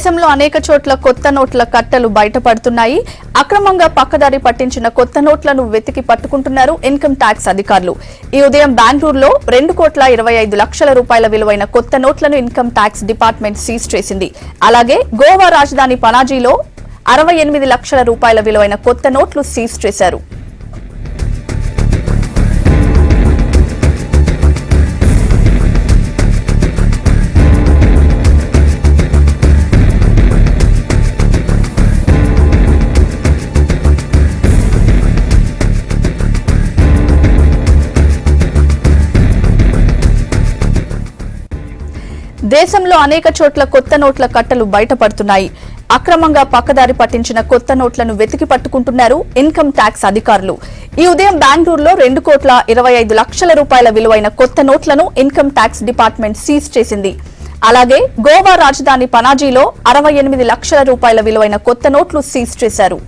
దేశంలో అనేక చోట్ల కొత్త నోట్ల కట్టలు బయటపడుతున్నాయి. అక్రమంగా పక్కదారి పట్టించిన కొత్త నోట్లను వెతికి పట్టుకుంటున్నారు ఇన్కమ్ ట్యాక్స్ అధికారులు. ఈ ఉదయం బెంగళూరులో 2,25,00,000 రూపాయల విలువైన కొత్త నోట్లను ఇన్కమ్ ట్యాక్స్ డిపార్ట్మెంట్ సీజ్ చేసింది. అలాగే గోవా రాజధాని పనాజీలో 68 లక్షల రూపాయల విలువైన కొత్త నోట్లు సీజ్ చేశారు. దేశంలో అనేక చోట్ల కొత్త నోట్ల కట్టలు బయటపడుతున్నాయి. అక్రమంగా పక్కదారి పట్టించిన కొత్త నోట్లను వెతికి పట్టుకుంటున్నారు ఇన్కమ్ ట్యాక్స్ అధికారులు. ఈ ఉదయం బెంగళూరులో 2,25,00,000 రూపాయల విలువైన కొత్త నోట్లను ఇన్కమ్ ట్యాక్స్ డిపార్ట్మెంట్ సీజ్ చేసింది. అలాగే గోవా రాజధాని పనాజీలో 68 లక్షల రూపాయల విలువైన కొత్త నోట్లు సీజ్ చేశారు.